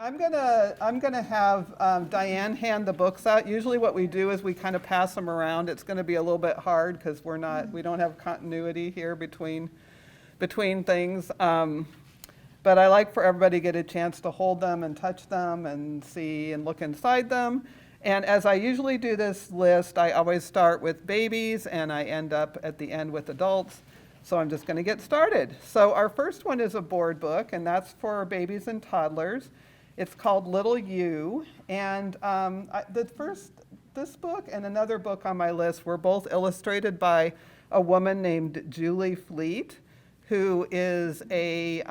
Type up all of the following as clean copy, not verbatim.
I'm gonna have Diane hand the books out. Usually what we do is we kind of pass them around. It's gonna be a little bit hard because we don't have continuity here between things. But I like for everybody to get a chance to hold them and touch them and see and look inside them. And as I usually do this list, I always start with babies and I end up at the end with adults. So I'm just gonna get started. So our first one is a board book, and that's for babies and toddlers. It's called Little You, and this book and another book on my list were both illustrated by a woman named Julie Fleet, who is a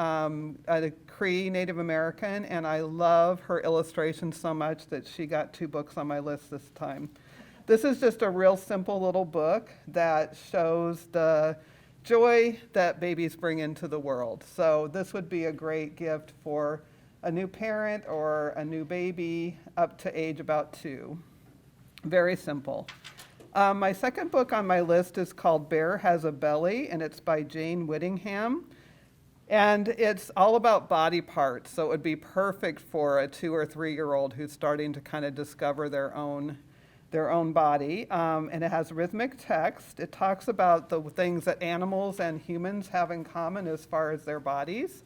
Cree Native American, and I love her illustrations so much that she got 2 books on my list this time. This is just a real simple little book that shows the joy that babies bring into the world. So this would be a great gift for a new parent or a new baby up to age about 2. Very simple. My second book on my list is called Bear Has a Belly, and it's by Jane Whittingham. And it's all about body parts, so it would be perfect for a 2 or 3-year-old who's starting to kind of discover their own body. And it has rhythmic text. It talks about the things that animals and humans have in common as far as their bodies.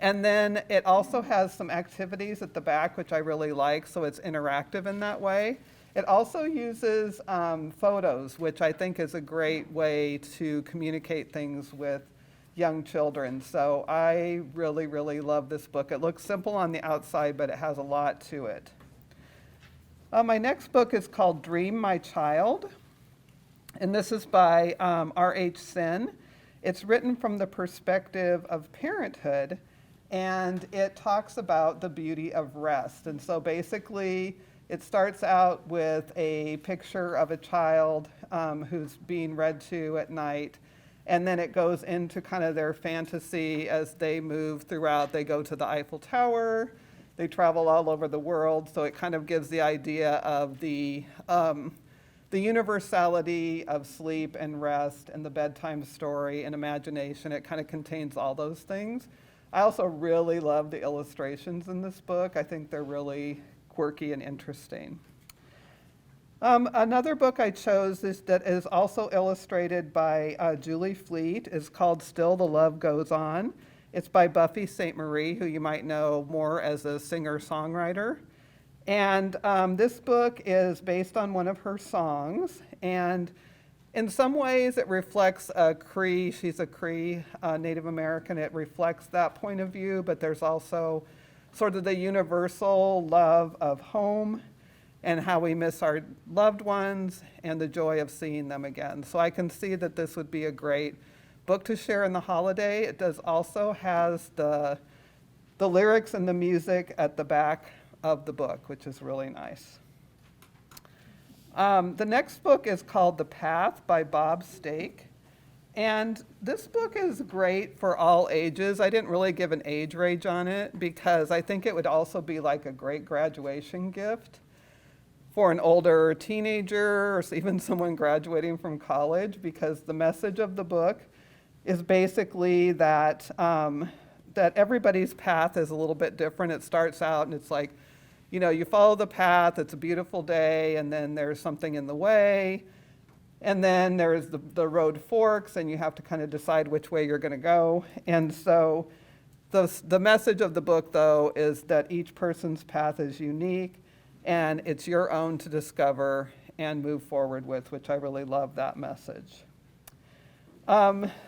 And then it also has some activities at the back, which I really like, so it's interactive in that way. It also uses photos, which I think is a great way to communicate things with young children. So I really, really love this book. It looks simple on the outside, but it has a lot to it. My next book is called Dream My Child, and this is by R.H. Sin. It's written from the perspective of parenthood, and it talks about the beauty of rest. And so basically, it starts out with a picture of a child who's being read to at night, and then it goes into kind of their fantasy as they move throughout. They go to the Eiffel Tower, they travel all over the world, so it kind of gives the idea of the universality of sleep and rest and the bedtime story and imagination. It kind of contains all those things. I also really love the illustrations in this book. I think they're really quirky and interesting. Another book I chose that is also illustrated by Julie Fleet is called Still the Love Goes On. It's by Buffy St. Marie, who you might know more as a singer-songwriter. And this book is based on one of her songs, and in some ways, it reflects a Cree. She's a Cree Native American. It reflects that point of view, but there's also sort of the universal love of home and how we miss our loved ones and the joy of seeing them again. So I can see that this would be a great book to share in the holiday. It does also has the lyrics and the music at the back of the book, which is really nice. The next book is called The Path by Bob Stake. And this book is great for all ages. I didn't really give an age range on it because I think it would also be like a great graduation gift for an older teenager or even someone graduating from college, because the message of the book is basically that everybody's path is a little bit different. It starts out and it's like, you follow the path, it's a beautiful day, and then there's something in the way, and then there's the road forks, and you have to kind of decide which way you're going to go. And so the message of the book, though, is that each person's path is unique, and it's your own to discover and move forward with, which I really love that message.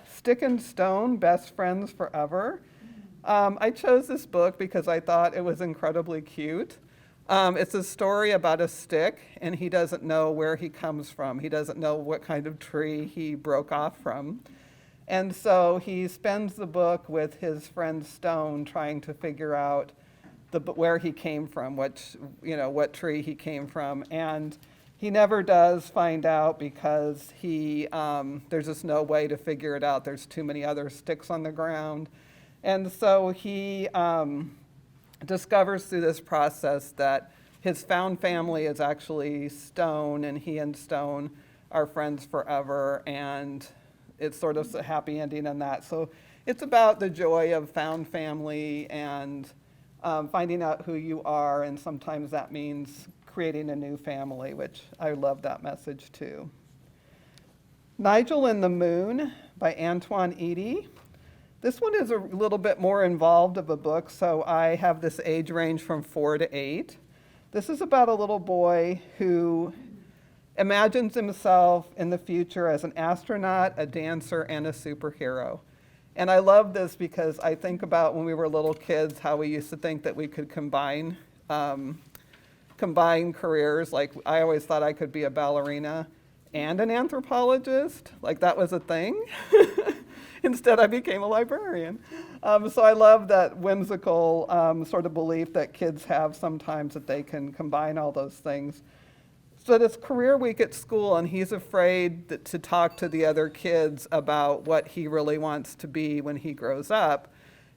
Stick and Stone, Best Friends Forever. I chose this book because I thought it was incredibly cute. It's a story about a stick, and he doesn't know where he comes from. He doesn't know what kind of tree he broke off from. And so he spends the book with his friend Stone trying to figure out where he came from, what tree he came from. And he never does find out because there's just no way to figure it out. There's too many other sticks on the ground. And so he discovers through this process that his found family is actually Stone, and he and Stone are friends forever, and it's sort of a happy ending on that. So it's about the joy of found family and finding out who you are, and sometimes that means creating a new family, which I love that message too. Nigel and the Moon by Antoine Eady. This one is a little bit more involved of a book, so I have this age range from 4 to 8. This is about a little boy who imagines himself in the future as an astronaut, a dancer, and a superhero. And I love this because I think about when we were little kids, how we used to think that we could combine careers. Like, I always thought I could be a ballerina and an anthropologist. Like, that was a thing. Instead, I became a librarian. So I love that whimsical sort of belief that kids have sometimes, that they can combine all those things. So it's career week at school, and he's afraid to talk to the other kids about what he really wants to be when he grows up.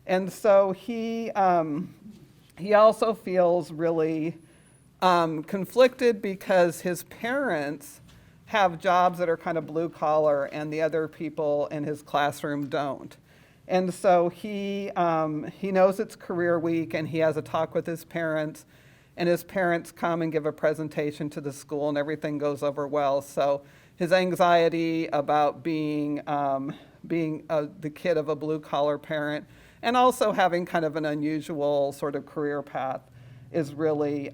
And so he also feels really conflicted because his parents have jobs that are kind of blue collar and the other people in his classroom don't. And so he knows it's career week, and he has a talk with his parents, and his parents come and give a presentation to the school, and everything goes over well. So his anxiety about being the kid of a blue collar parent, and also having kind of an unusual sort of career path, is really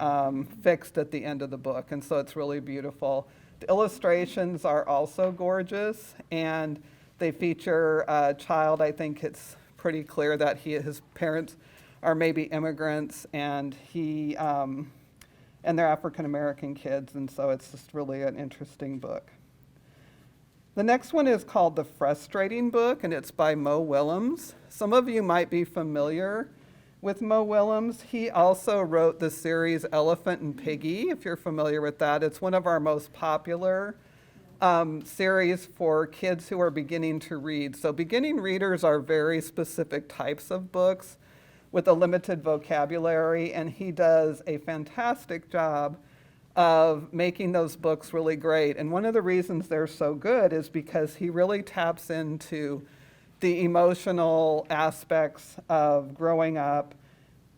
fixed at the end of the book. And so it's really beautiful. The illustrations are also gorgeous, and they feature a child. I think it's pretty clear that his parents are maybe immigrants, and and they're African American kids, and so it's just really an interesting book. The next one is called The Frustrating Book, and it's by Mo Willems. Some of you might be familiar with Mo Willems. He also wrote the series Elephant and Piggy, if you're familiar with that. It's one of our most popular series for kids who are beginning to read. So beginning readers are very specific types of books with a limited vocabulary, and he does a fantastic job of making those books really great. And one of the reasons they're so good is because he really taps into the emotional aspects of growing up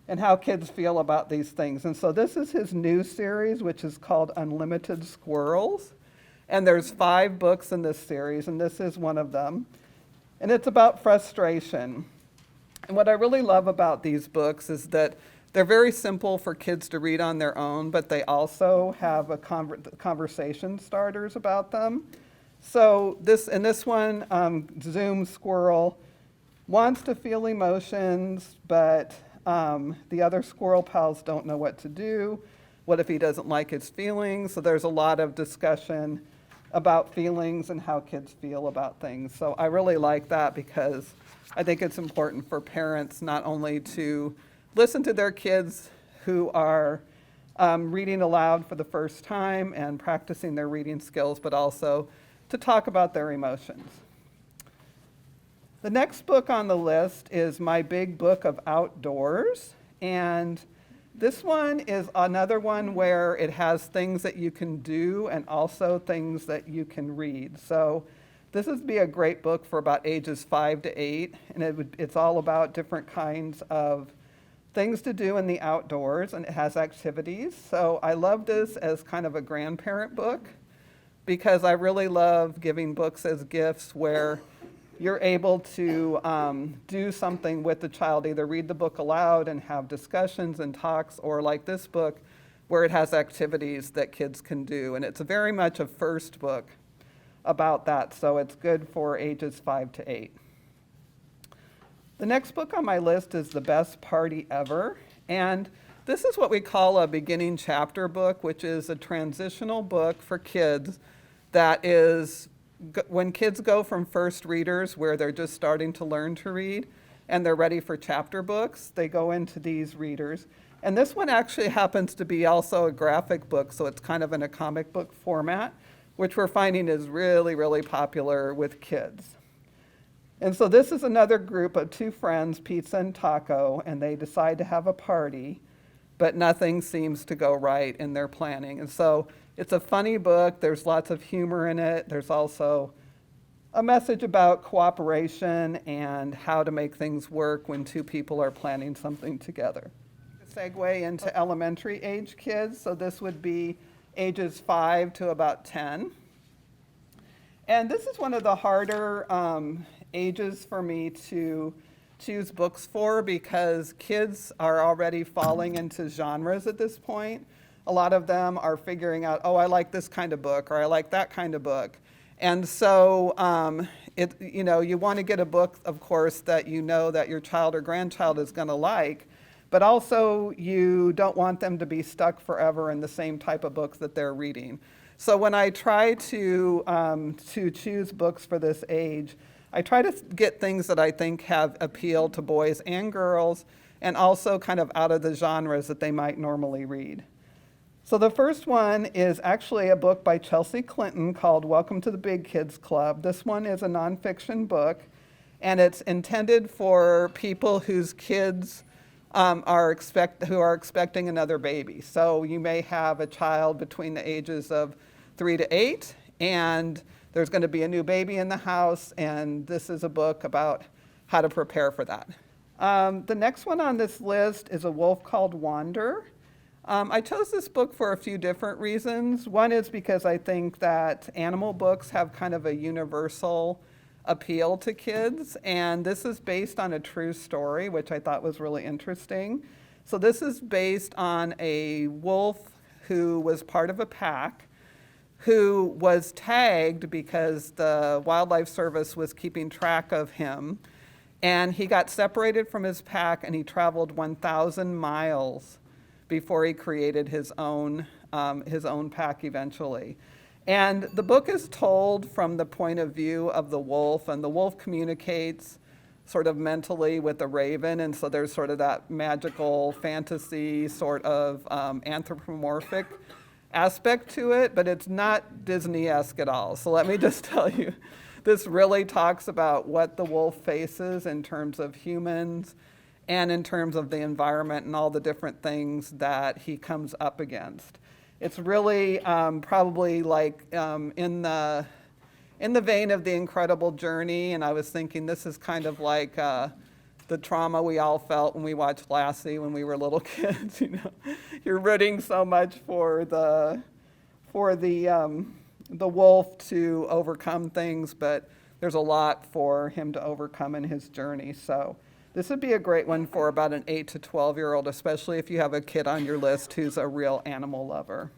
and how kids feel about these things. And so this is his new series, which is called Unlimited Squirrels. And there's 5 books in this series, and this is one of them. And it's about frustration. And what I really love about these books is that they're very simple for kids to read on their own, but they also have a conversation starters about them. So in this one, Zoom Squirrel wants to feel emotions, but the other squirrel pals don't know what to do. What if he doesn't like his feelings? So there's a lot of discussion about feelings and how kids feel about things. So I really like that because I think it's important for parents not only to listen to their kids who are reading aloud for the first time and practicing their reading skills, but also to talk about their emotions. The next book on the list is My Big Book of Outdoors, and this one is another one where it has things that you can do and also things that you can read. So this would be a great book for about ages 5 to 8, and it's all about different kinds of things to do in the outdoors, and it has activities. So I love this as kind of a grandparent book because I really love giving books as gifts where you're able to do something with the child, either read the book aloud and have discussions and talks, or like this book where it has activities that kids can do. And it's very much a first book about that, so it's good for ages 5 to 8. The next book on my list is The Best Party Ever, and this is what we call a beginning chapter book, which is a transitional book for kids that is when kids go from first readers, where they're just starting to learn to read, and they're ready for chapter books, they go into these readers. And this one actually happens to be also a graphic book, so it's kind of in a comic book format, which we're finding is really, really popular with kids. And so this is another group of 2 friends, Pizza and Taco, and they decide to have a party, but nothing seems to go right in their planning. And so it's a funny book. There's lots of humor in it. There's also a message about cooperation and how to make things work when 2 people are planning something together. segue into elementary age kids. So this would be ages 5 to about 10. And this is one of the harder ages for me to choose books for because kids are already falling into genres at this point. A lot of them are figuring out, oh, I like this kind of book or I like that kind of book. And so you want to get a book, of course, that you know that your child or grandchild is going to like, but also you don't want them to be stuck forever in the same type of books that they're reading. So when I try to choose books for this age, I try to get things that I think have appeal to boys and girls, and also kind of out of the genres that they might normally read. So the first one is actually a book by Chelsea Clinton called Welcome to the Big Kids Club. This one is a nonfiction book, and it's intended for people whose kids who are expecting another baby. So you may have a child between the ages of 3 to 8, and there's going to be a new baby in the house, and this is a book about how to prepare for that. The next one on this list is A Wolf Called Wander. I chose this book for a few different reasons. One is because I think that animal books have kind of a universal appeal to kids, and this is based on a true story, which I thought was really interesting. So this is based on a wolf who was part of a pack, who was tagged because the Wildlife Service was keeping track of him, and he got separated from his pack and he traveled 1,000 miles before he created his own pack eventually. And the book is told from the point of view of the wolf, and the wolf communicates sort of mentally with the raven, and so there's sort of that magical fantasy sort of anthropomorphic aspect to it, but it's not Disney-esque at all. So let me just tell you, this really talks about what the wolf faces in terms of humans and in terms of the environment and all the different things that he comes up against. It's really probably like in the vein of The Incredible Journey, and I was thinking this is kind of like the trauma we all felt when we watched Lassie when we were little kids. You're rooting so much for the wolf to overcome things, but there's a lot for him to overcome in his journey. So this would be a great one for about an 8 to 12-year-old, especially if you have a kid on your list who's a real animal lover.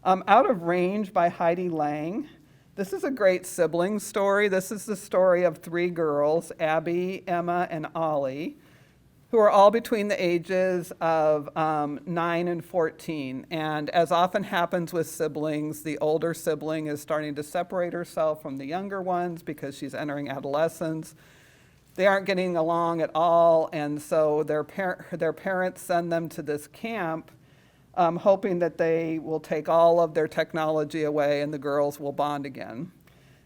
Out of Range by Heidi Lang. This is a great sibling story. This is the story of 3 girls, Abby, Emma, and Ollie, who are all between the ages of 9 and 14. And as often happens with siblings, the older sibling is starting to separate herself from the younger ones because she's entering adolescence. They aren't getting along at all, and so their parents send them to this camp, hoping that they will take all of their technology away and the girls will bond again.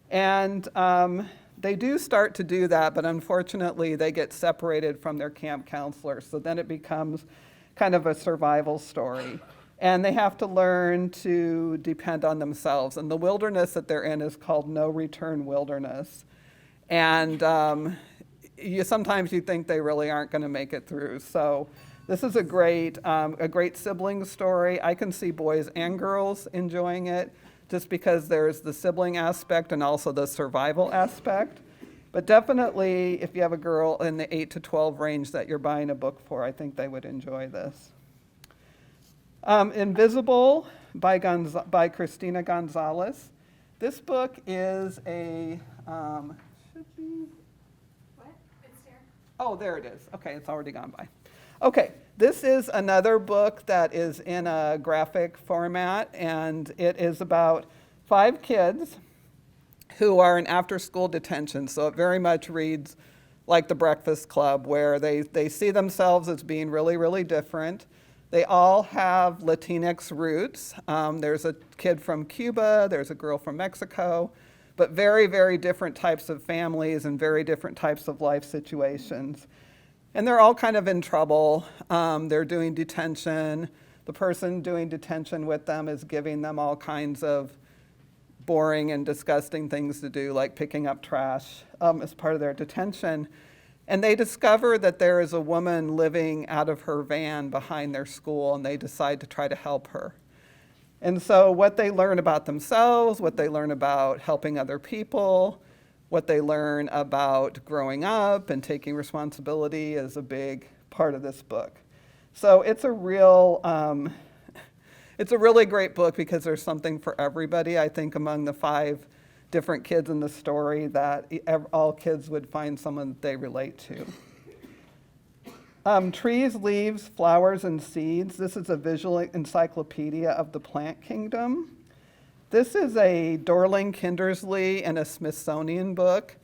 And they do start to do that, but unfortunately they get separated from their camp counselor, so then it becomes kind of a survival story. And they have to learn to depend on themselves, and the wilderness that they're in is called No Return Wilderness. And sometimes you think they really aren't going to make it through. So this is a great sibling story. I can see boys and girls enjoying it just because there's the sibling aspect and also the survival aspect. But definitely, if you have a girl in the 8 to 12 range that you're buying a book for, I think they would enjoy this. Invisible by Christina Gonzalez. This book is a, should be, oh, there it is. Okay, it's already gone by. Okay, this is another book that is in a graphic format, and it is about 5 kids who are in after-school detention. So it very much reads like The Breakfast Club, where they see themselves as being really, really different. They all have Latinx roots. There's a kid from Cuba, there's a girl from Mexico, but very, very different types of families and very different types of life situations. And they're all kind of in trouble. They're doing detention. The person doing detention with them is giving them all kinds of boring and disgusting things to do, like picking up trash as part of their detention. And they discover that there is a woman living out of her van behind their school, and they decide to try to help her. And so what they learn about themselves, what they learn about helping other people, what they learn about growing up and taking responsibility is a big part of this book. So it's a really great book because there's something for everybody. I think among the 5 different kids in the story that all kids would find someone that they relate to. Trees, Leaves, Flowers, and Seeds. This is a visual encyclopedia of the plant kingdom. This is a Dorling Kindersley and a Smithsonian book.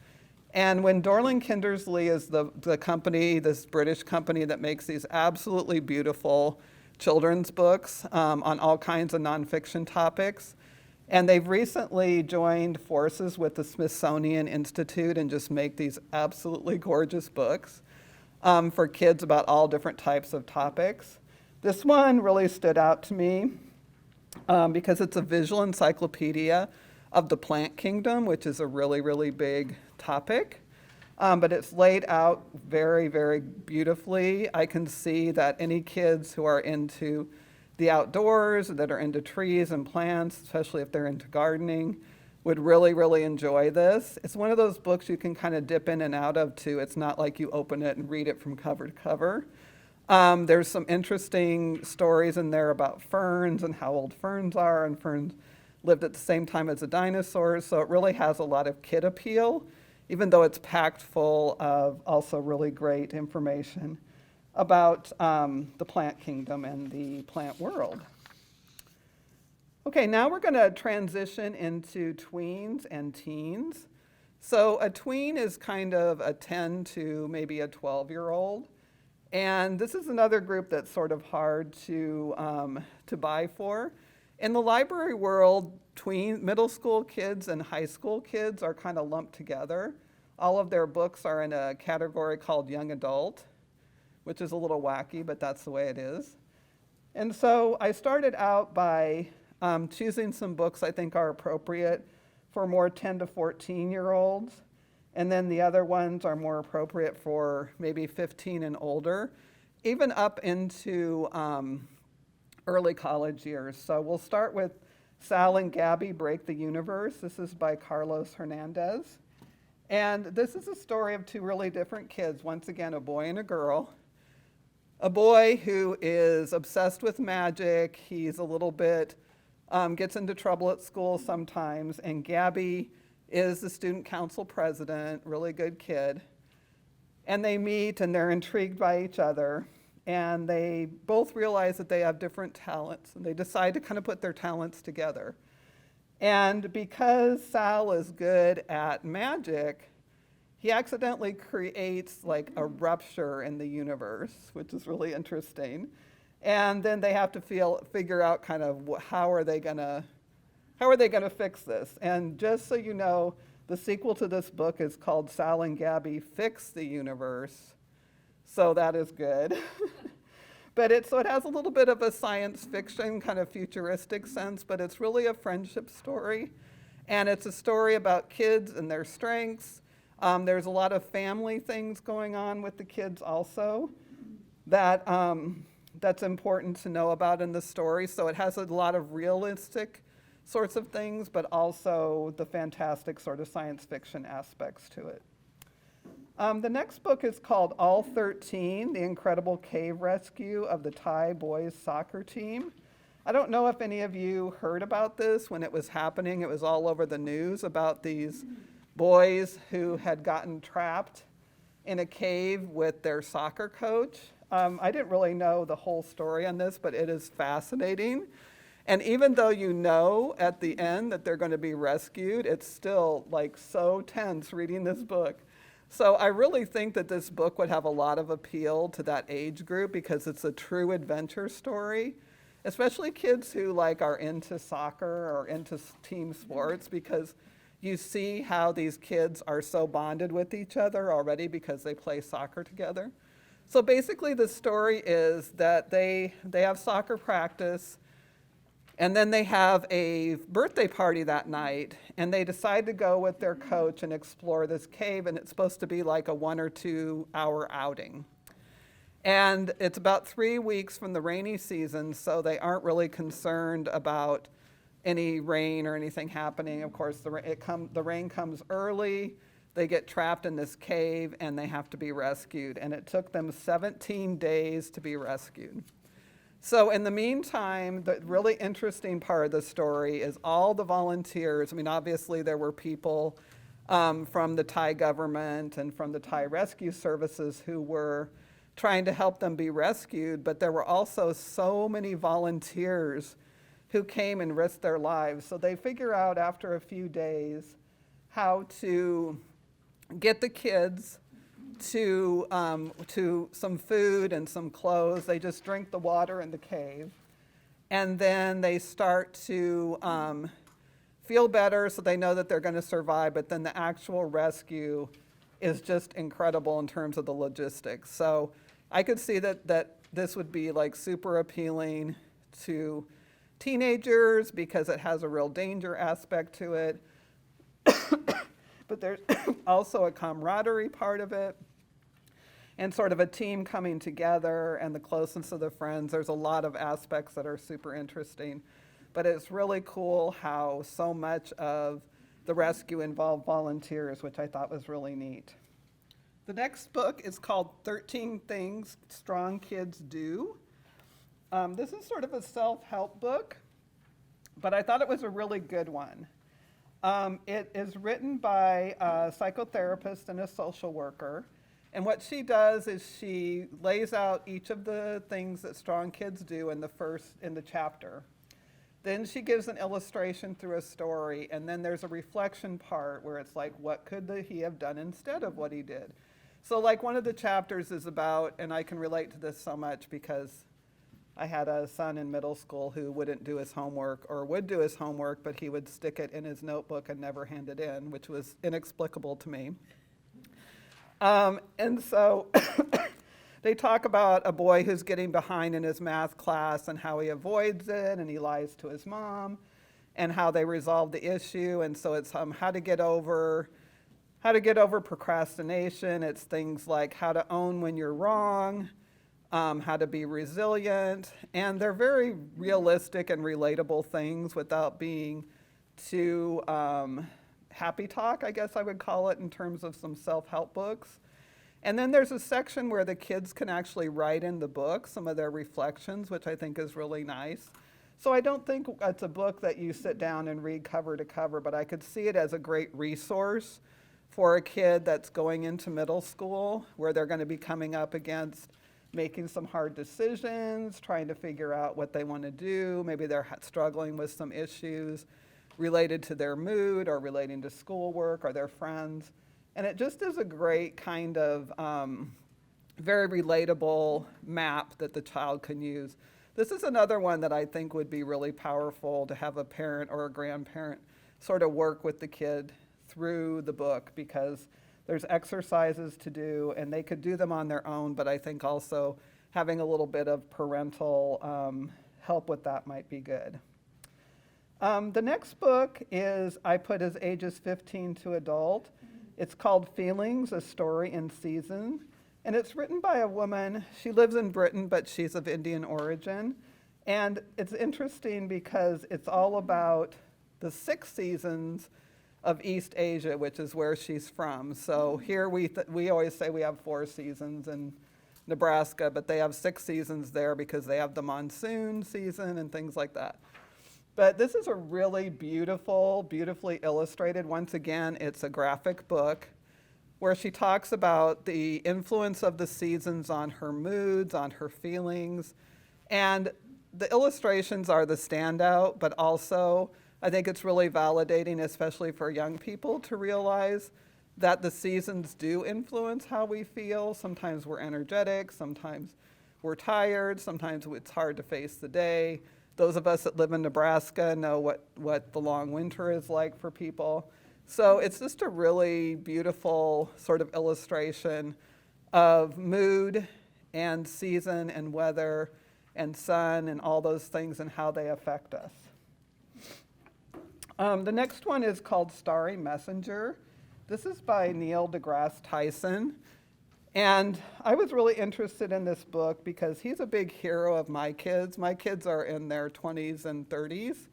And when Dorling Kindersley is the company, this British company that makes these absolutely beautiful children's books on all kinds of nonfiction topics. And they've recently joined forces with the Smithsonian Institute and just make these absolutely gorgeous books for kids about all different types of topics. This one really stood out to me because it's a visual encyclopedia of the plant kingdom, which is a really, really big topic. But it's laid out very, very beautifully. I can see that any kids who are into the outdoors, that are into trees and plants, especially if they're into gardening, would really, really enjoy this. It's one of those books you can kind of dip in and out of too. It's not like you open it and read it from cover to cover. There's some interesting stories in there about ferns and how old ferns are, and ferns lived at the same time as the dinosaurs, so it really has a lot of kid appeal, even though it's packed full of also really great information about the plant kingdom and the plant world. Okay, now we're going to transition into tweens and teens. So a tween is kind of a 10 to maybe a 12-year-old. And this is another group that's sort of hard to buy for. In the library world, middle school kids and high school kids are kind of lumped together. All of their books are in a category called young adult, which is a little wacky, but that's the way it is. And so I started out by choosing some books I think are appropriate for more 10 to 14-year-olds. And then the other ones are more appropriate for maybe 15 and older, even up into early college years. So we'll start with Sal and Gabby Break the Universe. This is by Carlos Hernandez. And this is a story of 2 really different kids, once again, a boy and a girl. A boy who is obsessed with magic. He's a little bit, gets into trouble at school sometimes. And Gabby is the student council president, really good kid. And they meet and they're intrigued by each other. And they both realize that they have different talents. And they decide to kind of put their talents together. And because Sal is good at magic, he accidentally creates like a rupture in the universe, which is really interesting. And then they have to figure out kind of how are they gonna fix this. And just so you know, the sequel to this book is called Sal and Gabby Fix the Universe. So that is good. But it has a little bit of a science fiction kind of futuristic sense, but it's really a friendship story. And it's a story about kids and their strengths. There's a lot of family things going on with the kids also that that's important to know about in the story. So it has a lot of realistic sorts of things, but also the fantastic sort of science fiction aspects to it. The next book is called All 13, The Incredible Cave Rescue of the Thai Boys Soccer Team. I don't know if any of you heard about this when it was happening. It was all over the news about these boys who had gotten trapped in a cave with their soccer coach. I didn't really know the whole story on this, but it is fascinating. And even though you know at the end that they're going to be rescued, it's still like so tense reading this book. So I really think that this book would have a lot of appeal to that age group because it's a true adventure story, especially kids who like are into soccer or into team sports, because you see how these kids are so bonded with each other already because they play soccer together. So basically the story is that they have soccer practice And then they have a birthday party that night, and they decide to go with their coach and explore this cave, and it's supposed to be like a 1 or 2 hour outing. And it's about 3 weeks from the rainy season, so they aren't really concerned about any rain or anything happening. Of course, the rain comes early, they get trapped in this cave, and they have to be rescued. And it took them 17 days to be rescued. So in the meantime, the really interesting part of the story is all the volunteers. I mean, obviously there were people from the Thai government and from the Thai rescue services who were trying to help them be rescued, but there were also so many volunteers who came and risked their lives. So they figure out after a few days how to get the kids to some food and some clothes. They just drink the water in the cave. And then they start to feel better, so they know that they're going to survive, but then the actual rescue is just incredible in terms of the logistics. So I could see that this would be like super appealing to teenagers because it has a real danger aspect to it. But there's also a camaraderie part of it and sort of a team coming together and the closeness of the friends. There's a lot of aspects that are super interesting. But it's really cool how so much of the rescue involved volunteers, which I thought was really neat. The next book is called 13 Things Strong Kids Do. This is sort of a self-help book, but I thought it was a really good one. It is written by a psychotherapist and a social worker. And what she does is she lays out each of the things that strong kids do in the chapter. Then she gives an illustration through a story, and then there's a reflection part where it's like, what could he have done instead of what he did? So like one of the chapters is about, and I can relate to this so much because I had a son in middle school who wouldn't do his homework or would do his homework, but he would stick it in his notebook and never hand it in, which was inexplicable to me. And so they talk about a boy who's getting behind in his math class and how he avoids it and he lies to his mom and how they resolve the issue. And so it's how to get over procrastination. It's things like how to own when you're wrong, how to be resilient, and they're very realistic and relatable things without being too happy talk, I guess I would call it, in terms of some self-help books. And then there's a section where the kids can actually write in the book some of their reflections, which I think is really nice. So I don't think it's a book that you sit down and read cover to cover, but I could see it as a great resource for a kid that's going into middle school, where they're going to be coming up against making some hard decisions, trying to figure out what they want to do. Maybe they're struggling with some issues related to their mood or relating to schoolwork or their friends. And it just is a great kind of very relatable map that the child can use. This is another one that I think would be really powerful to have a parent or a grandparent sort of work with the kid through the book, because there's exercises to do and they could do them on their own, but I think also having a little bit of parental help with that might be good. The next book I put as ages 15 to adult. It's called Feelings, A Story in Season. And it's written by a woman. She lives in Britain, but she's of Indian origin. And it's interesting because it's all about the 6 seasons of East Asia, which is where she's from. So here we always say we have 4 seasons in Nebraska, but they have 6 seasons there because they have the monsoon season and things like that. But this is a really beautifully illustrated. Once again, it's a graphic book where she talks about the influence of the seasons on her moods, on her feelings. And the illustrations are the standout, but also I think it's really validating, especially for young people, to realize that the seasons do influence how we feel. Sometimes we're energetic, sometimes we're tired, sometimes it's hard to face the day. Those of us that live in Nebraska know what the long winter is like for people. So it's just a really beautiful sort of illustration of mood and season and weather and sun and all those things and how they affect us. The next one is called Starry Messenger. This is by Neil deGrasse Tyson. And I was really interested in this book because he's a big hero of my kids. My kids are in their 20s and 30s.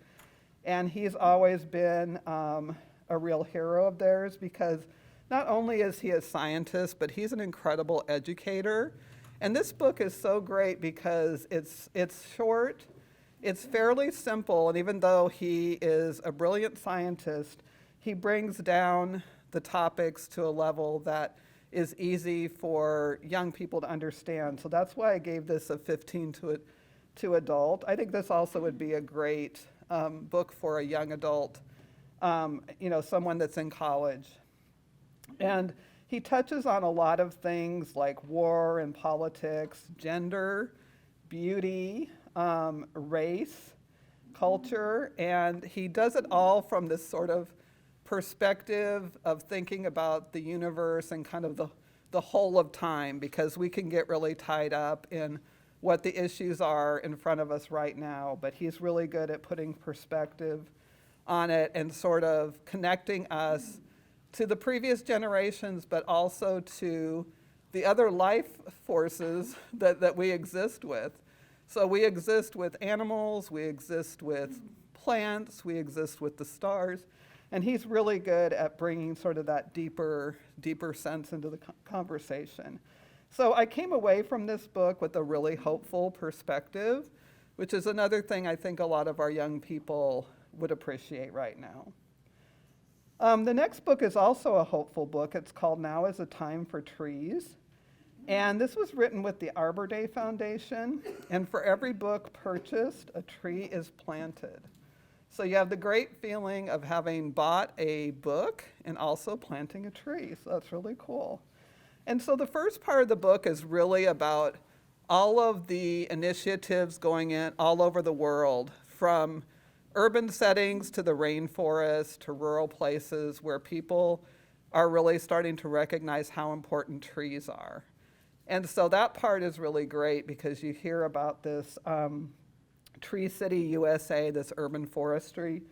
And he's always been a real hero of theirs because not only is he a scientist, but he's an incredible educator. And this book is so great because it's short, it's fairly simple, and even though he is a brilliant scientist, he brings down the topics to a level that is easy for young people to understand. So that's why I gave this a 15 to adult. I think this also would be a great book for a young adult, someone that's in college. And he touches on a lot of things like war and politics, gender, beauty, race, culture, and he does it all from this sort of perspective of thinking about the universe and kind of the whole of time, because we can get really tied up in what the issues are in front of us right now, but he's really good at putting perspective on it and sort of connecting us to the previous generations, but also to the other life forces that we exist with. So we exist with animals, we exist with plants, we exist with the stars, and he's really good at bringing sort of that deeper sense into the conversation. So I came away from this book with a really hopeful perspective, which is another thing I think a lot of our young people would appreciate right now. The next book is also a hopeful book. It's called Now is a Time for Trees. And this was written with the Arbor Day Foundation. And for every book purchased, a tree is planted. So you have the great feeling of having bought a book and also planting a tree. So that's really cool. And so the first part of the book is really about all of the initiatives going in all over the world, from urban settings to the rainforest to rural places where people are really starting to recognize how important trees are. And so that part is really great because you hear about this Tree City USA, this urban forestry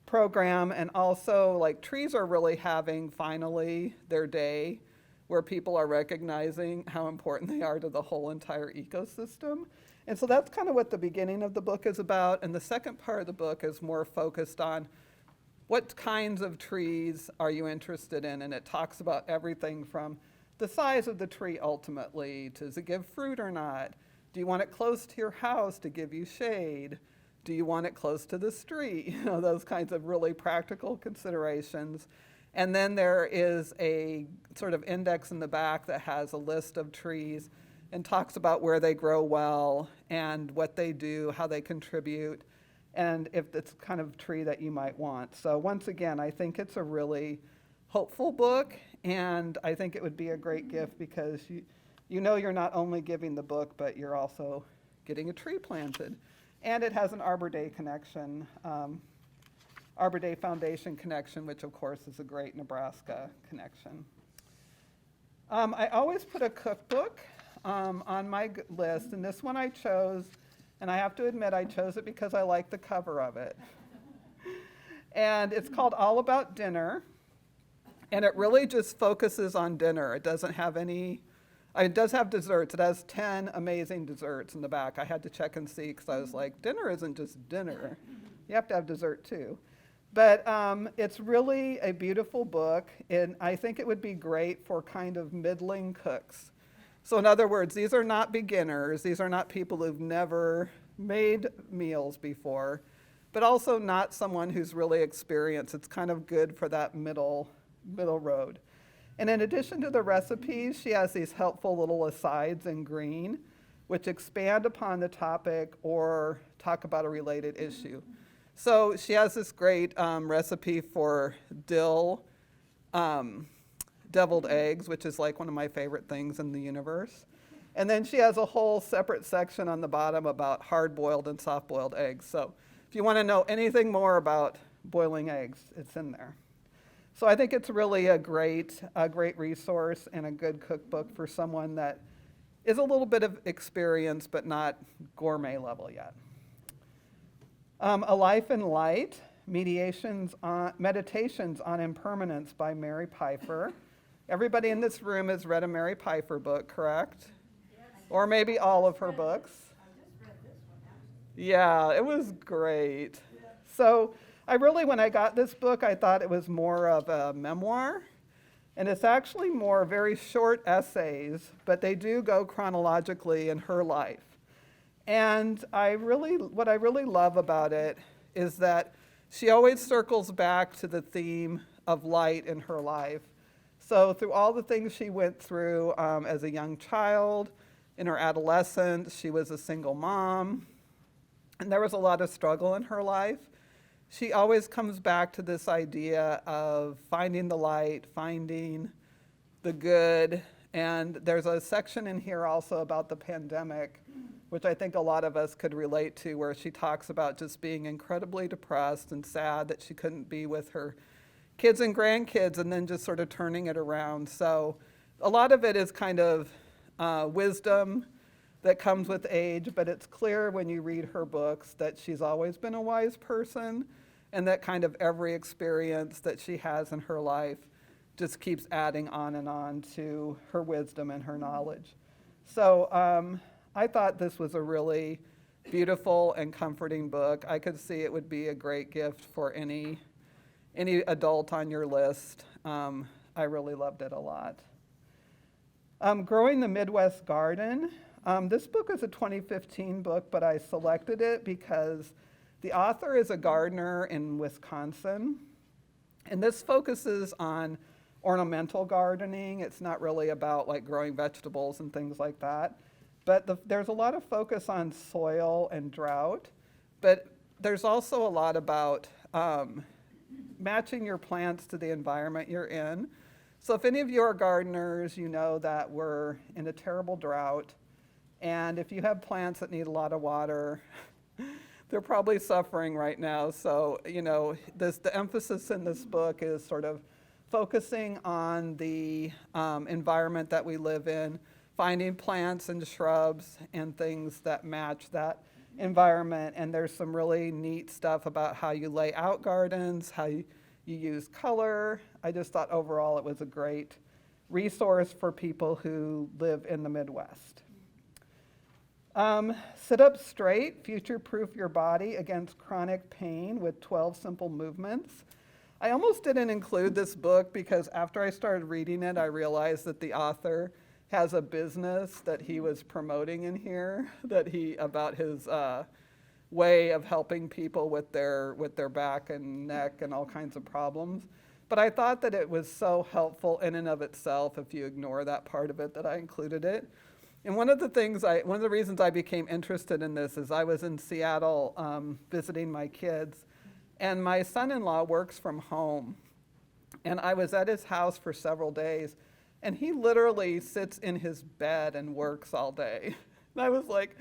program, and also like trees are really having finally their day where people are recognizing how important they are to the whole entire ecosystem. And so that's kind of what the beginning of the book is about. And the second part of the book is more focused on what kinds of trees are you interested in? And it talks about everything from the size of the tree ultimately, to does it give fruit or not? Do you want it close to your house to give you shade? Do you want it close to the street? Those kinds of really practical considerations. And then there is a sort of index in the back that has a list of trees and talks about where they grow well and what they do, how they contribute, and if it's the kind of tree that you might want. So once again, I think it's a really hopeful book, and I think it would be a great gift because you know you're not only giving the book, but you're also getting a tree planted. And it has an Arbor Day connection, Arbor Day Foundation connection, which of course is a great Nebraska connection. I always put a cookbook on my list, and this one I chose, and I have to admit I chose it because I like the cover of it. And it's called All About Dinner, and it really just focuses on dinner. It doesn't have any, it does have desserts. It has 10 amazing desserts in the back. I had to check and see because I was like, dinner isn't just dinner. You have to have dessert too. But it's really a beautiful book, and I think it would be great for kind of middling cooks. So in other words, these are not beginners. These are not people who've never made meals before, but also not someone who's really experienced. It's kind of good for that middle road. And in addition to the recipes, she has these helpful little asides in green, which expand upon the topic or talk about a related issue. So she has this great recipe for dill deviled eggs, which is like one of my favorite things in the universe. And then she has a whole separate section on the bottom about hard-boiled and soft-boiled eggs. So if you want to know anything more about boiling eggs, it's in there. So I think it's really a great resource and a good cookbook for someone that is a little bit of experience, but not gourmet level yet. A Life in Light, Meditations on Impermanence by Mary Pfeiffer. Everybody in this room has read a Mary Pfeiffer book, correct? Yes. Or maybe all of her books. I just read this one, actually. Yeah, it was great. Yeah. So when I got this book, I thought it was more of a memoir. And it's actually more very short essays, but they do go chronologically in her life. And what I really love about it is that she always circles back to the theme of light in her life. So through all the things she went through as a young child, in her adolescence, she was a single mom, and there was a lot of struggle in her life. She always comes back to this idea of finding the light, finding the good, and there's a section in here also about the pandemic, which I think a lot of us could relate to, where she talks about just being incredibly depressed and sad that she couldn't be with her kids and grandkids, and then just sort of turning it around. So a lot of it is kind of wisdom that comes with age, but it's clear when you read her books that she's always been a wise person, and that kind of every experience that she has in her life just keeps adding on and on to her wisdom and her knowledge. So I thought this was a really beautiful and comforting book. I could see it would be a great gift for any adult on your list. I really loved it a lot. Growing the Midwest Garden. This book is a 2015 book, but I selected it because the author is a gardener in Wisconsin, and this focuses on ornamental gardening. It's not really about like growing vegetables and things like that, but there's a lot of focus on soil and drought, but there's also a lot about matching your plants to the environment you're in. So if any of you are gardeners, you know that we're in a terrible drought, and if you have plants that need a lot of water, they're probably suffering right now. So, the emphasis in this book is sort of focusing on the environment that we live in, finding plants and shrubs and things that match that environment. And there's some really neat stuff about how you lay out gardens, how you use color. I just thought overall it was a great resource for people who live in the Midwest. Sit Up Straight, Future-Proof Your Body Against Chronic Pain with 12 Simple Movements. I almost didn't include this book because after I started reading it, I realized that the author has a business that he was promoting in here, about his way of helping people with their back and neck and all kinds of problems. But I thought that it was so helpful in and of itself, if you ignore that part of it, that I included it. And one of the reasons I became interested in this is I was in Seattle visiting my kids, and my son-in-law works from home. And I was at his house for several days, and he literally sits in his bed and works all day. And I was like,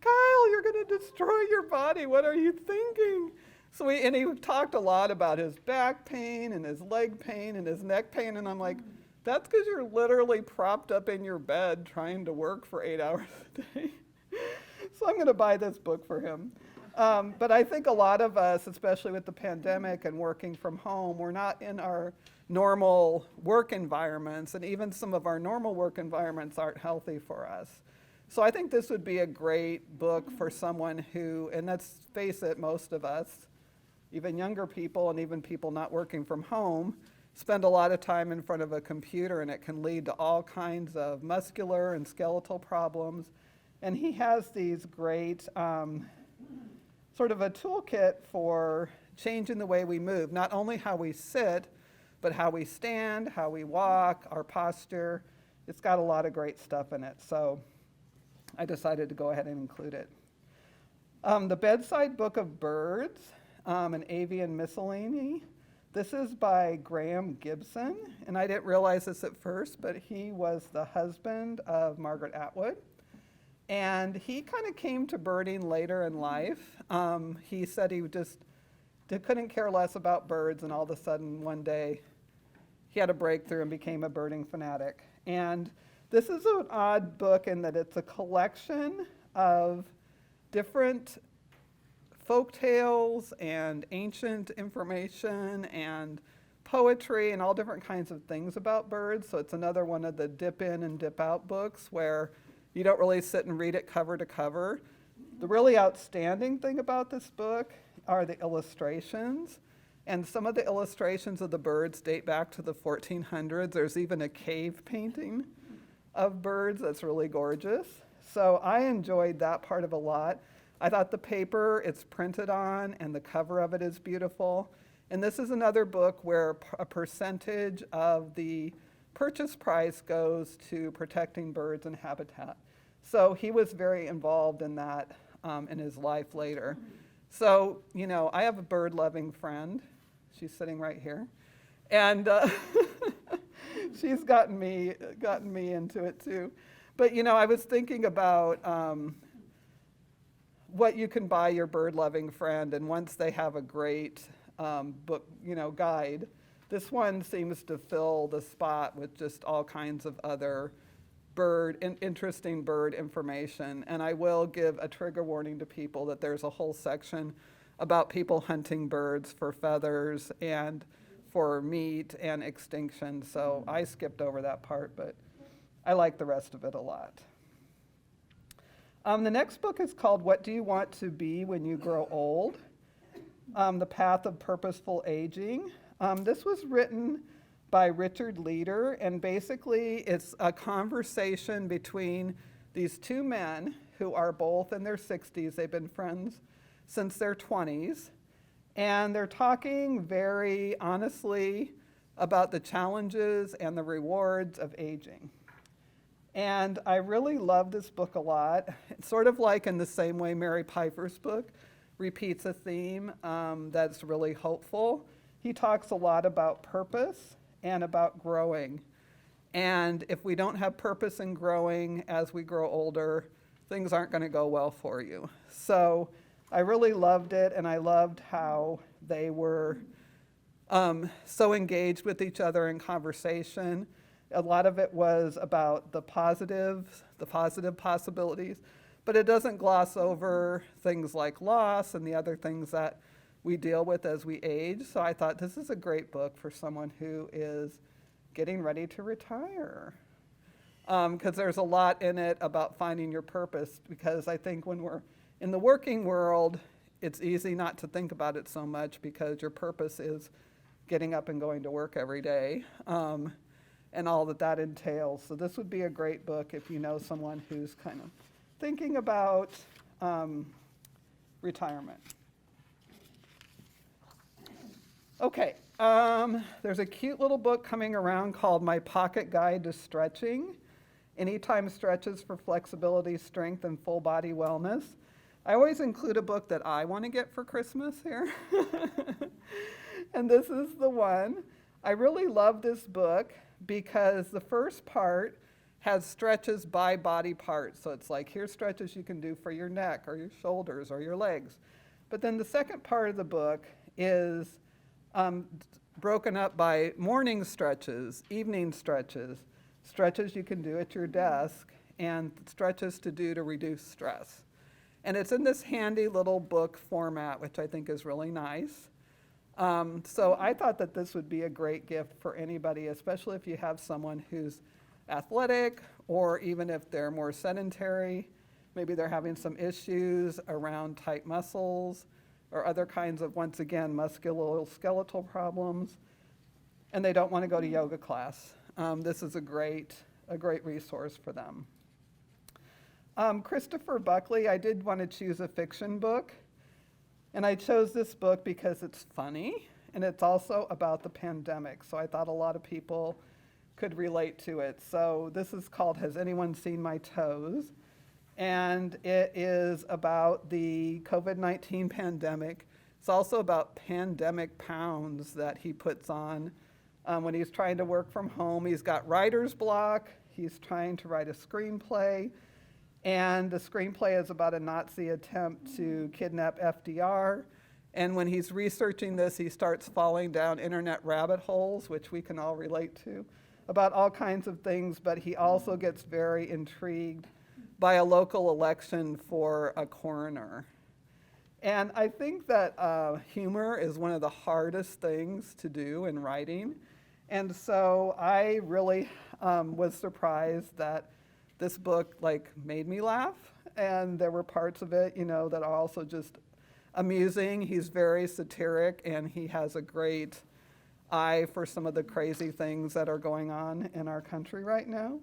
Kyle, you're going to destroy your body. What are you thinking? So he talked a lot about his back pain and his leg pain and his neck pain, and I'm like, that's because you're literally propped up in your bed trying to work for 8 hours a day. So I'm going to buy this book for him. But I think a lot of us, especially with the pandemic and working from home, we're not in our normal work environments, and even some of our normal work environments aren't healthy for us. So I think this would be a great book for someone who, and let's face it, most of us, even younger people and even people not working from home, spend a lot of time in front of a computer, and it can lead to all kinds of muscular and skeletal problems. And he has these great sort of a toolkit for changing the way we move, not only how we sit, but how we stand, how we walk, our posture. It's got a lot of great stuff in it, so I decided to go ahead and include it. The Bedside Book of Birds, an Avian Miscellany. This is by Graham Gibson, and I didn't realize this at first, but he was the husband of Margaret Atwood. And he kind of came to birding later in life. He said he just couldn't care less about birds, and all of a sudden one day he had a breakthrough and became a birding fanatic. And this is an odd book in that it's a collection of different folk tales and ancient information and poetry and all different kinds of things about birds. So it's another one of the dip in and dip out books where you don't really sit and read it cover to cover. The really outstanding thing about this book are the illustrations. And some of the illustrations of the birds date back to the 1400s. There's even a cave painting of birds that's really gorgeous. So I enjoyed that part of it a lot. I thought the paper it's printed on and the cover of it is beautiful. And this is another book where a percentage of the purchase price goes to protecting birds and habitat. So he was very involved in that in his life later. So, you know, I have a bird-loving friend. She's sitting right here. And she's gotten me into it too. But, you know, I was thinking about what you can buy your bird-loving friend, and once they have a great book, you know, guide, this one seems to fill the spot with just all kinds of other interesting bird information. And I will give a trigger warning to people that there's a whole section about people hunting birds for feathers and for meat and extinction. So I skipped over that part, but I like the rest of it a lot. The next book is called What Do You Want to Be When You Grow Old? The Path of Purposeful Aging. This was written by Richard Leader, and basically it's a conversation between these two men who are both in their 60s. They've been friends since their 20s, and they're talking very honestly about the challenges and the rewards of aging. And I really love this book a lot. It's sort of like in the same way Mary Piper's book repeats a theme that's really hopeful. He talks a lot about purpose and about growing. And if we don't have purpose in growing as we grow older, things aren't going to go well for you. So I really loved it, and I loved how they were so engaged with each other in conversation. A lot of it was about the positive possibilities, but it doesn't gloss over things like loss and the other things that we deal with as we age. So I thought this is a great book for someone who is getting ready to retire. Because there's a lot in it about finding your purpose, because I think when we're in the working world, it's easy not to think about it so much because your purpose is getting up and going to work every day and all that entails. So this would be a great book if you know someone who's kind of thinking about retirement. Okay, there's a cute little book coming around called My Pocket Guide to Stretching. Anytime Stretches for Flexibility, Strength, and Full Body Wellness. I always include a book that I want to get for Christmas here. And this is the one. I really love this book because the first part has stretches by body part. So it's like, here's stretches you can do for your neck or your shoulders or your legs. But then the second part of the book is broken up by morning stretches, evening stretches, stretches you can do at your desk, and stretches to do to reduce stress. And it's in this handy little book format, which I think is really nice. So I thought that this would be a great gift for anybody, especially if you have someone who's athletic, or even if they're more sedentary. Maybe they're having some issues around tight muscles or other kinds of, once again, musculoskeletal problems, and they don't want to go to yoga class. This is a great resource for them. Christopher Buckley, I did want to choose a fiction book, and I chose this book because it's funny, and it's also about the pandemic, so I thought a lot of people could relate to it. So this is called Has Anyone Seen My Toes? And it is about the COVID-19 pandemic. It's also about pandemic pounds that he puts on when he's trying to work from home. He's got writer's block. He's trying to write a screenplay. And the screenplay is about a Nazi attempt to kidnap FDR. And when he's researching this, he starts falling down internet rabbit holes, which we can all relate to, about all kinds of things. But he also gets very intrigued by a local election for a coroner. And I think that humor is one of the hardest things to do in writing. And so I really was surprised that this book like made me laugh. And there were parts of it, that are also just amusing. He's very satiric, and he has a great eye for some of the crazy things that are going on in our country right now.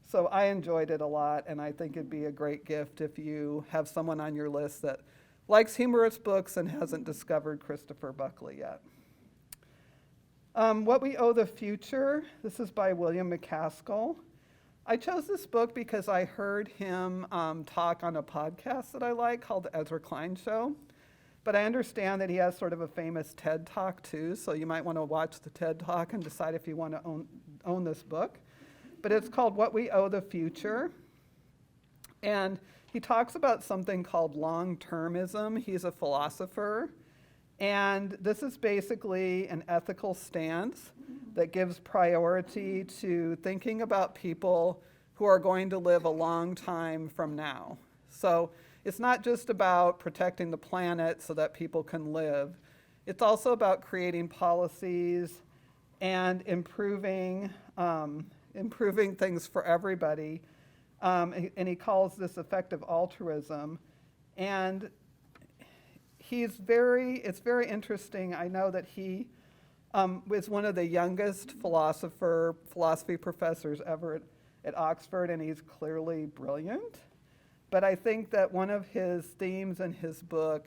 So I enjoyed it a lot, and I think it'd be a great gift if you have someone on your list that likes humorous books and hasn't discovered Christopher Buckley yet. What We Owe the Future, this is by William McCaskill. I chose this book because I heard him talk on a podcast that I like called The Ezra Klein Show. But I understand that he has sort of a famous TED Talk too, so you might want to watch the TED Talk and decide if you want to own this book. But it's called What We Owe the Future. And he talks about something called long-termism. He's a philosopher. And this is basically an ethical stance that gives priority to thinking about people who are going to live a long time from now. So it's not just about protecting the planet so that people can live. It's also about creating policies and improving things for everybody. And he calls this effective altruism. And it's very interesting. I know that he was one of the youngest philosophy professors ever at Oxford, and he's clearly brilliant. But I think that one of his themes in his book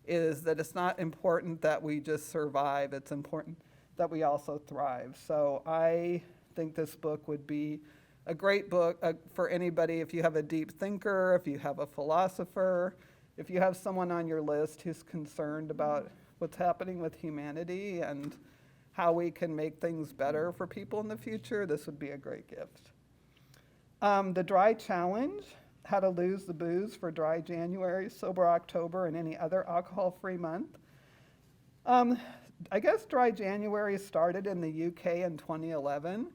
is that it's not important that we just survive, it's important that we also thrive. So I think this book would be a great book for anybody if you have a deep thinker, if you have a philosopher, if you have someone on your list who's concerned about what's happening with humanity and how we can make things better for people in the future, this would be a great gift. The Dry Challenge, How to Lose the Booze for Dry January, Sober October, and any other alcohol-free month. I guess Dry January started in the UK in 2011.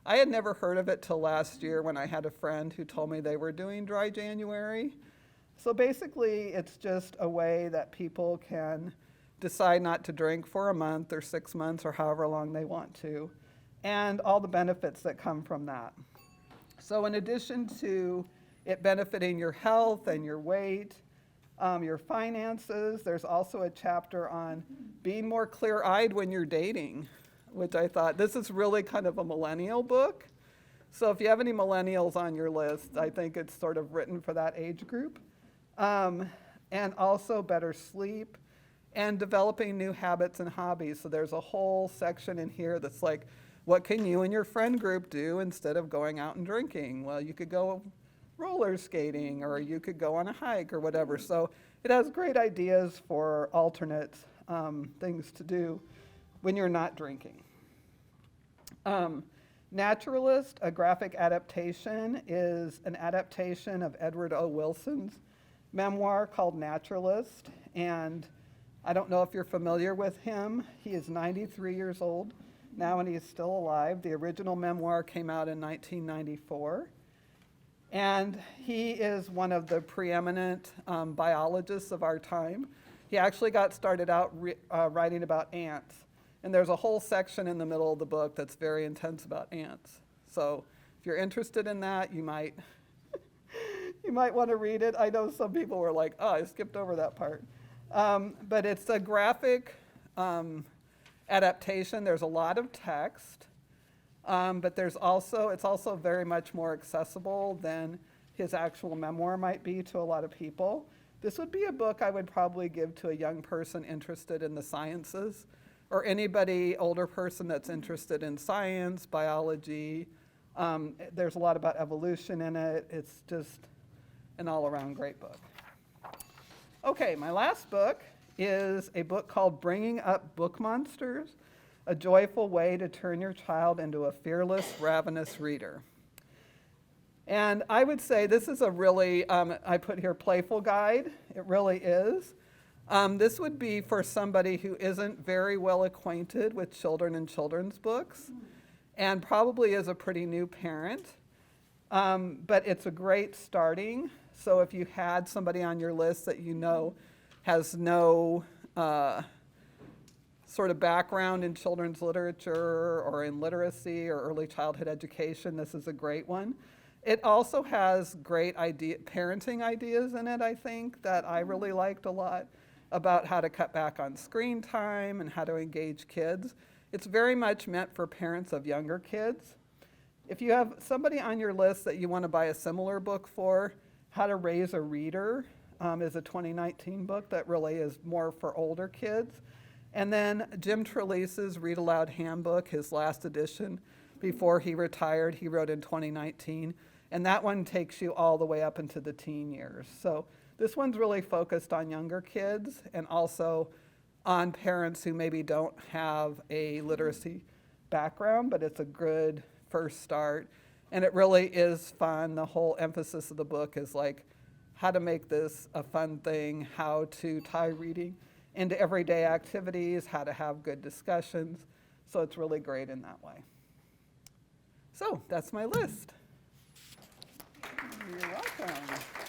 I had never heard of it till last year when I had a friend who told me they were doing Dry January. So basically, it's just a way that people can decide not to drink for a month or 6 months or however long they want to, and all the benefits that come from that. So in addition to it benefiting your health and your weight, your finances, there's also a chapter on being more clear-eyed when you're dating, which I thought, this is really kind of a millennial book. So if you have any millennials on your list, I think it's sort of written for that age group. And also better sleep and developing new habits and hobbies. So there's a whole section in here that's like, what can you and your friend group do instead of going out and drinking? Well, you could go roller skating, or you could go on a hike or whatever. So it has great ideas for alternate things to do when you're not drinking. Naturalist, a graphic adaptation, is an adaptation of Edward O. Wilson's memoir called Naturalist. And I don't know if you're familiar with him. He is 93 years old now, and he is still alive. The original memoir came out in 1994. And he is one of the preeminent biologists of our time. He actually got started out writing about ants. And there's a whole section in the middle of the book that's very intense about ants. So if you're interested in that, you might want to read it. I know some people were like, oh, I skipped over that part. But it's a graphic adaptation. There's a lot of text. But it's also very much more accessible than his actual memoir might be to a lot of people. This would be a book I would probably give to a young person interested in the sciences, or anybody, older person that's interested in science, biology. There's a lot about evolution in it. It's just an all-around great book. Okay, my last book is a book called Bringing Up Book Monsters, A Joyful Way to Turn Your Child into a Fearless, Ravenous Reader. And I would say this is a really, I put here playful guide. It really is. This would be for somebody who isn't very well acquainted with children and children's books, and probably is a pretty new parent. But it's a great starting. So if you had somebody on your list that you know has no sort of background in children's literature or in literacy or early childhood education, this is a great one. It also has great parenting ideas in it, I think, that I really liked a lot, about how to cut back on screen time and how to engage kids. It's very much meant for parents of younger kids. If you have somebody on your list that you want to buy a similar book for, How to Raise a Reader is a 2019 book that really is more for older kids. And then Jim Trelease's Read Aloud Handbook, his last edition before he retired, he wrote in 2019. And that one takes you all the way up into the teen years. So this one's really focused on younger kids and also on parents who maybe don't have a literacy background, but it's a good first start. And it really is fun. The whole emphasis of the book is like how to make this a fun thing, how to tie reading into everyday activities, how to have good discussions. So it's really great in that way. So that's my list. You're welcome.